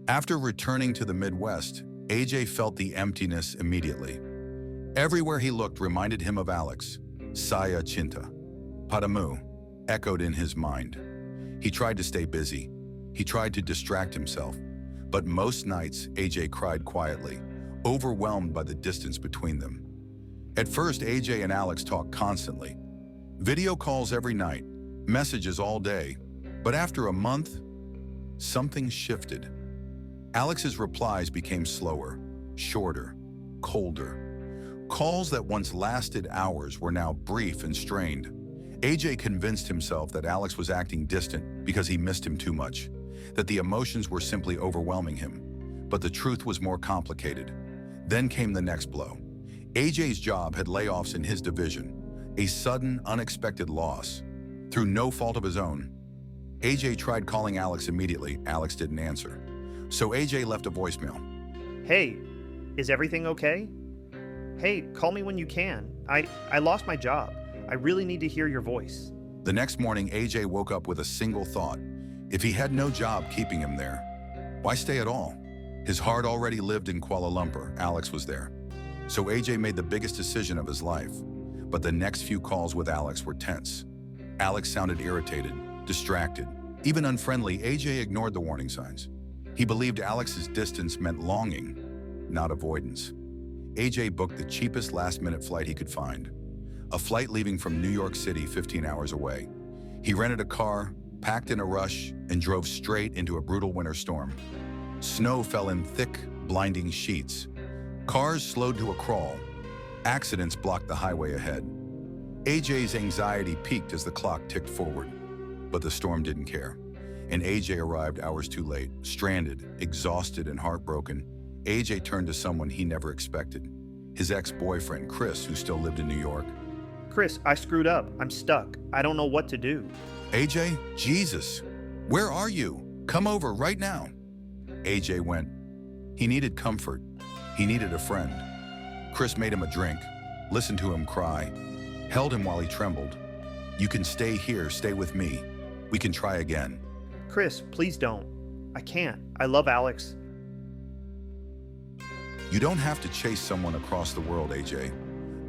After returning to the Midwest, AJ felt the emptiness immediately. Everywhere he looked reminded him of Alex. Saya Cinta. Padamu echoed in his mind. He tried to stay busy. He tried to distract himself. But most nights, AJ cried quietly, overwhelmed by the distance between them. At first, AJ and Alex talked constantly. Video calls every night, messages all day. But after a month, something shifted. Alex's replies became slower, shorter, colder. Calls that once lasted hours were now brief and strained. AJ convinced himself that Alex was acting distant because he missed him too much, that the emotions were simply overwhelming him. But the truth was more complicated. Then came the next blow. AJ's job had layoffs in his division, a sudden, unexpected loss. Through no fault of his own, AJ tried calling Alex immediately. Alex didn't answer. So AJ left a voicemail. Hey, is everything okay? Hey, call me when you can. I lost my job. I really need to hear your voice. The next morning, AJ woke up with a single thought. If he had no job keeping him there, why stay at all? His heart already lived in Kuala Lumpur. Alex was there. So AJ made the biggest decision of his life. But the next few calls with Alex were tense. Alex sounded irritated, distracted, even unfriendly. AJ ignored the warning signs. He believed Alex's distance meant longing, not avoidance. AJ booked the cheapest last-minute flight he could find, a flight leaving from New York City 15 hours away. He rented a car, packed in a rush, and drove straight into a brutal winter storm. Snow fell in thick, blinding sheets. Cars slowed to a crawl. Accidents blocked the highway ahead. AJ's anxiety peaked as the clock ticked forward, but the storm didn't care. And AJ arrived hours too late, stranded, exhausted, and heartbroken. AJ turned to someone he never expected, his ex-boyfriend, Chris, who still lived in New York. Chris, I screwed up. I'm stuck. I don't know what to do. AJ, Jesus, where are you? Come over right now. AJ went. He needed comfort. He needed a friend. Chris made him a drink, listened to him cry, held him while he trembled. You can stay here, stay with me. We can try again. Chris, please don't. I can't. I love Alex. You don't have to chase someone across the world, AJ.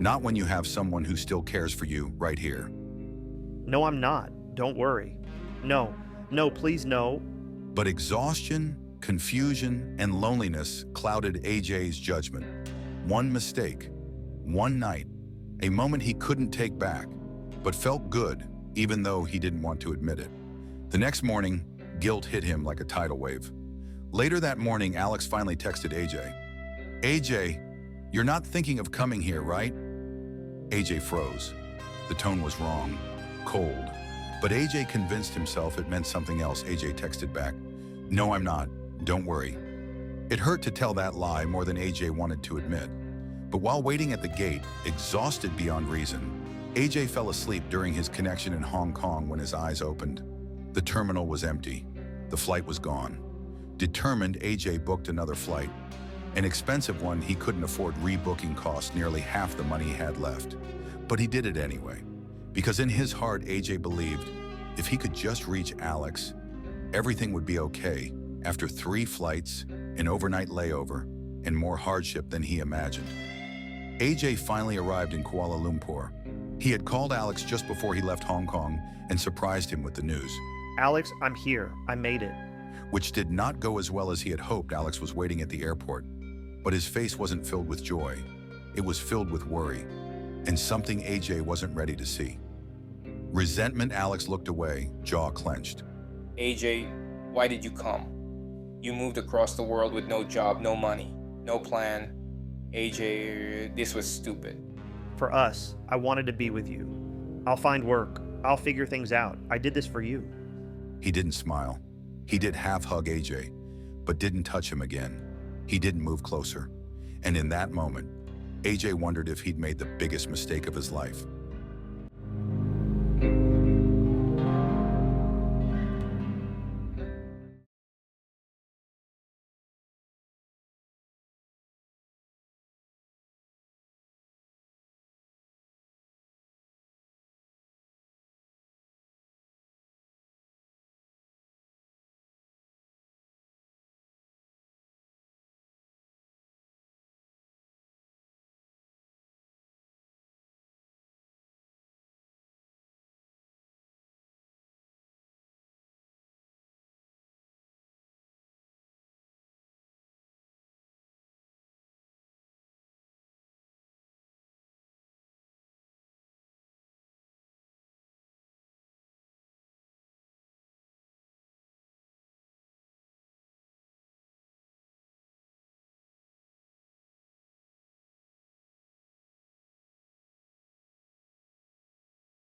Not when you have someone who still cares for you right here. No, I'm not. Don't worry. No, please no. But exhaustion, confusion, and loneliness clouded AJ's judgment. One mistake, one night, a moment he couldn't take back, but felt good even though he didn't want to admit it. The next morning, guilt hit him like a tidal wave. Later that morning, Alex finally texted AJ. AJ, you're not thinking of coming here, right? AJ froze. The tone was wrong, cold. But AJ convinced himself it meant something else. AJ texted back, no, I'm not. Don't worry. It hurt to tell that lie more than AJ wanted to admit. But while waiting at the gate, exhausted beyond reason, AJ fell asleep during his connection in Hong Kong when his eyes opened. The terminal was empty. The flight was gone. Determined, AJ booked another flight. An expensive one he couldn't afford. Rebooking cost nearly half the money he had left. But he did it anyway, because in his heart, AJ believed if he could just reach Alex, everything would be okay. After 3 flights, an overnight layover, and more hardship than he imagined, AJ finally arrived in Kuala Lumpur. He had called Alex just before he left Hong Kong and surprised him with the news. Alex, I'm here. I made it. Which did not go as well as he had hoped. Alex was waiting at the airport, but his face wasn't filled with joy. It was filled with worry, and something AJ wasn't ready to see. Resentment. Alex looked away, jaw clenched. AJ, why did you come? You moved across the world with no job, no money, no plan. AJ, this was stupid. For us, I wanted to be with you. I'll find work. I'll figure things out. I did this for you. He didn't smile. He did half hug AJ, but didn't touch him again. He didn't move closer. And in that moment, AJ wondered if he'd made the biggest mistake of his life.